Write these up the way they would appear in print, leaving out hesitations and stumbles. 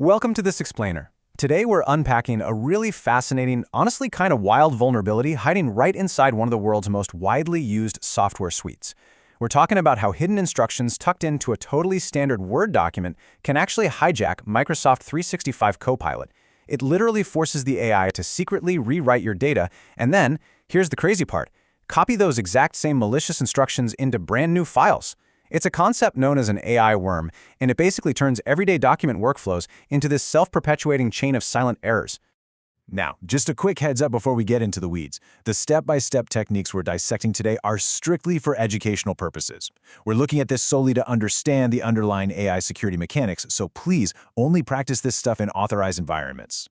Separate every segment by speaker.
Speaker 1: Welcome to this explainer. Today we're unpacking a really fascinating, honestly kind of wild vulnerability hiding right inside one of the world's most widely used software suites. We're talking about how hidden instructions tucked into a totally standard Word document can actually hijack Microsoft 365 Copilot. It literally forces the AI to secretly rewrite your data, and then, here's the crazy part, copy those exact same malicious instructions into brand new files. It's a concept known as an AI worm, and it basically turns everyday document workflows into this self-perpetuating chain of silent errors.
Speaker 2: Now, just a quick heads up before we get into the weeds. The step-by-step techniques we're dissecting today are strictly for educational purposes. We're looking at this solely to understand the underlying AI security mechanics, so please only practice this stuff in authorized environments.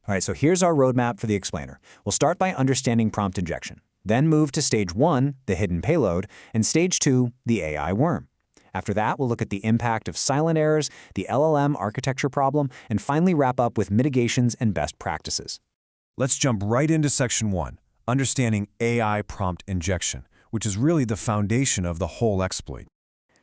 Speaker 3: All right, so here's our roadmap for the explainer. We'll start by understanding prompt injection. Then move to stage 1, the hidden payload, and stage 2, the AI worm. After that, we'll look at the impact of silent errors, the LLM architecture problem, and finally wrap up with mitigations and best practices.
Speaker 2: Let's jump right into section 1, understanding AI prompt injection, which is really the foundation of the whole exploit.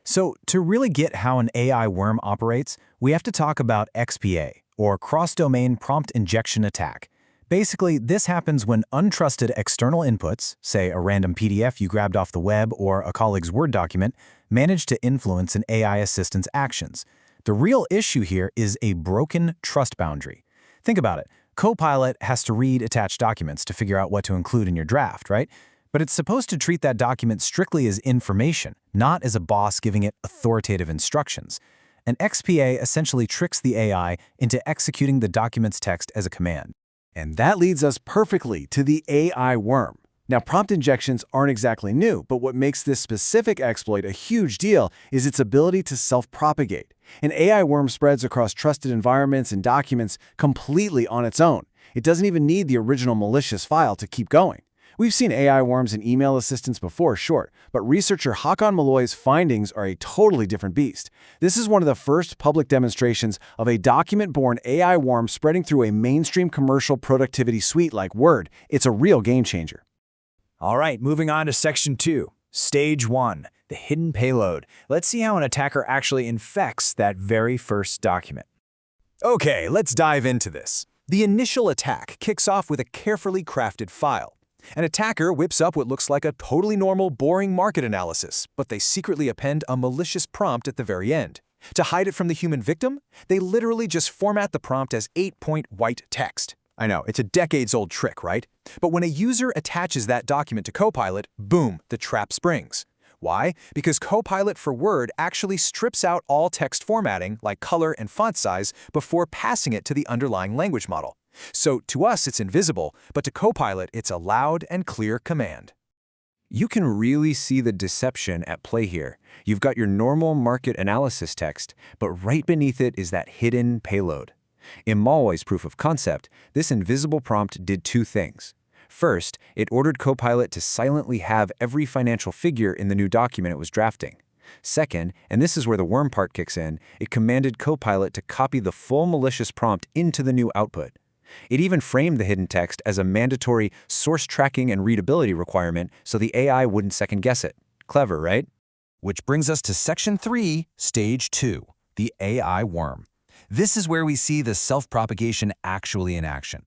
Speaker 2: So, to really get how an AI worm operates, we have to talk about XPA, or cross-domain prompt injection attack. Basically, this happens when untrusted external inputs, say a random PDF you grabbed off the web or a colleague's Word document, manage to influence an AI assistant's actions. The real issue here is a broken trust boundary. Think about it. Copilot has to read attached documents to figure out what to include in your draft, right? But it's supposed to treat that document strictly as information, not as a boss giving it authoritative instructions. An XPA essentially tricks the AI into executing the document's text as a command.
Speaker 4: And that leads us perfectly to the AI worm. Now, prompt injections aren't exactly new, but what makes this specific exploit a huge deal is its ability to self-propagate. An AI worm spreads across trusted environments and documents completely on its own. It doesn't even need the original malicious file to keep going. We've seen AI worms in email assistants before, sure, but researcher Håkon Måløy's findings are a totally different beast. This is one of the first public demonstrations of a document-borne AI worm spreading through a mainstream commercial productivity suite like Word. It's a real game changer.
Speaker 3: All right, moving on to section 2, stage 1, the hidden payload. Let's see how an attacker actually infects that very first document.
Speaker 2: Okay, let's dive into this. The initial attack kicks off with a carefully crafted file. An attacker whips up what looks like a totally normal, boring market analysis, but they secretly append a malicious prompt at the very end. To hide it from the human victim, they literally just format the prompt as 8-point white text. I know, it's a decades-old trick, right? But when a user attaches that document to Copilot, boom, the trap springs. Why? Because Copilot for Word actually strips out all text formatting, like color and font size, before passing it to the underlying language model. So to us, it's invisible, but to Copilot, it's a loud and clear command. You can really see the deception at play here. You've got your normal market analysis text, but right beneath it is that hidden payload. In Måløy's proof of concept, this invisible prompt did two things. First, it ordered Copilot to silently have every financial figure in the new document it was drafting. Second, and this is where the worm part kicks in, it commanded Copilot to copy the full malicious prompt into the new output. It even framed the hidden text as a mandatory source tracking and readability requirement so the AI wouldn't second-guess it. Clever, right? Which brings us to section 3, stage 2, the AI worm. This is where we see the self-propagation actually in action.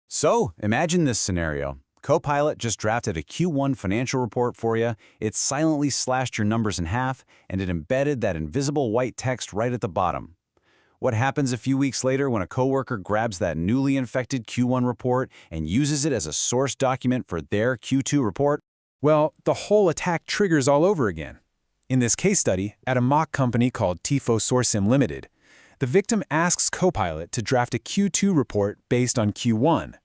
Speaker 1: So, imagine this scenario. Copilot just drafted a Q1 financial report for you, it silently slashed your numbers in half, and it embedded that invisible white text right at the bottom. What happens a few weeks later when a coworker grabs that newly infected Q1 report and uses it as a source document for their Q2 report? Well, the whole attack triggers all over again. In this case study, at a mock company called Tifo Sourcim Limited, the victim asks Copilot to draft a Q2 report based on Q1.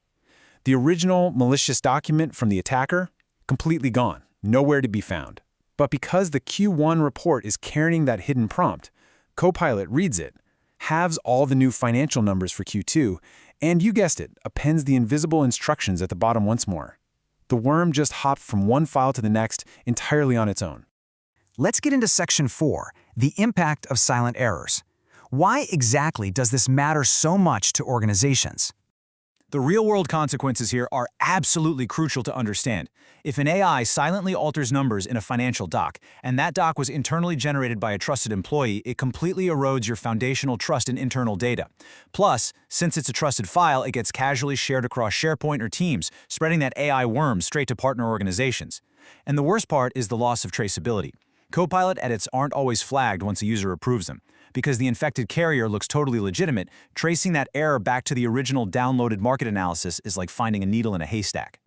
Speaker 1: The original malicious document from the attacker? Completely gone, nowhere to be found. But because the Q1 report is carrying that hidden prompt, Copilot reads it, halves all the new financial numbers for Q2, and you guessed it, appends the invisible instructions at the bottom once more. The worm just hopped from one file to the next entirely on its own.
Speaker 5: Let's get into section 4, the impact of silent errors. Why exactly does this matter so much to organizations?
Speaker 3: The real-world consequences here are absolutely crucial to understand. If an AI silently alters numbers in a financial doc, and that doc was internally generated by a trusted employee, it completely erodes your foundational trust in internal data. Plus, since it's a trusted file, it gets casually shared across SharePoint or Teams, spreading that AI worm straight to partner organizations. And the worst part is the loss of traceability. Copilot edits aren't always flagged once a user approves them. Because the infected carrier looks totally legitimate, tracing that error back to the original downloaded market analysis is like finding a needle in a haystack.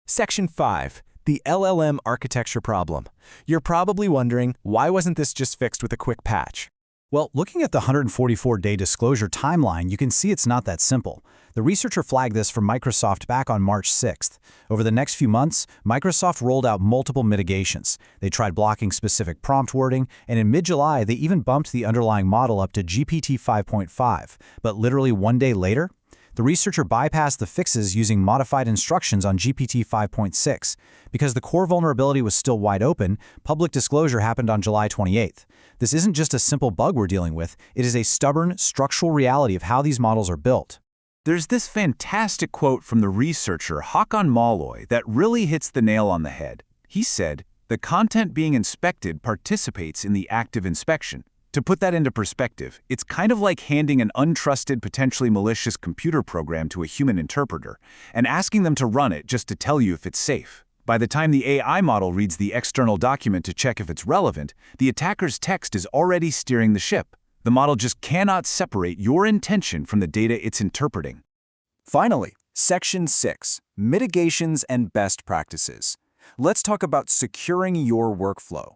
Speaker 2: Section 5. The LLM architecture problem. You're probably wondering, why wasn't this just fixed with a quick patch?
Speaker 1: Well, looking at the 144-day disclosure timeline, you can see it's not that simple. The researcher flagged this for Microsoft back on March 6th. Over the next few months, Microsoft rolled out multiple mitigations. They tried blocking specific prompt wording, and in mid-July, they even bumped the underlying model up to GPT 5.5. But literally one day later, the researcher bypassed the fixes using modified instructions on GPT 5.6. Because the core vulnerability was still wide open, public disclosure happened on July 28th. This isn't just a simple bug we're dealing with, it is a stubborn, structural reality of how these models are built.
Speaker 6: There's this fantastic quote from the researcher Håkon Måløy that really hits the nail on the head. He said, "The content being inspected participates in the act of inspection." To put that into perspective, it's kind of like handing an untrusted, potentially malicious computer program to a human interpreter and asking them to run it just to tell you if it's safe. By the time the AI model reads the external document to check if it's relevant, the attacker's text is already steering the ship. The model just cannot separate your intention from the data it's interpreting.
Speaker 2: Finally, Section 6. Mitigations and best practices. Let's talk about securing your workflow.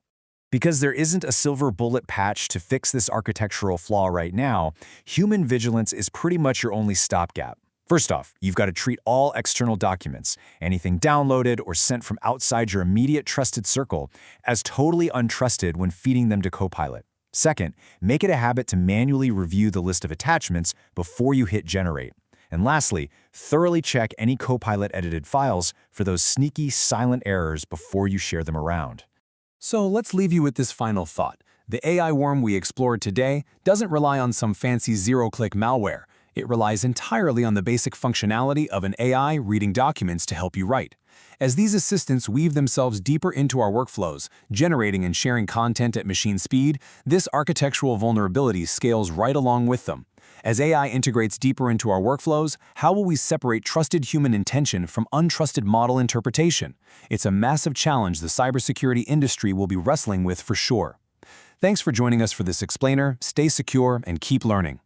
Speaker 2: Because there isn't a silver bullet patch to fix this architectural flaw right now, human vigilance is pretty much your only stopgap. First off, you've got to treat all external documents, anything downloaded or sent from outside your immediate trusted circle, as totally untrusted when feeding them to Copilot. Second, make it a habit to manually review the list of attachments before you hit generate. And lastly, thoroughly check any Copilot-edited files for those sneaky, silent errors before you share them around.
Speaker 7: So let's leave you with this final thought. The AI worm we explored today doesn't rely on some fancy zero-click malware. It relies entirely on the basic functionality of an AI reading documents to help you write. As these assistants weave themselves deeper into our workflows, generating and sharing content at machine speed, this architectural vulnerability scales right along with them. As AI integrates deeper into our workflows, how will we separate trusted human intention from untrusted model interpretation? It's a massive challenge the cybersecurity industry will be wrestling with for sure. Thanks for joining us for this explainer. Stay secure and keep learning.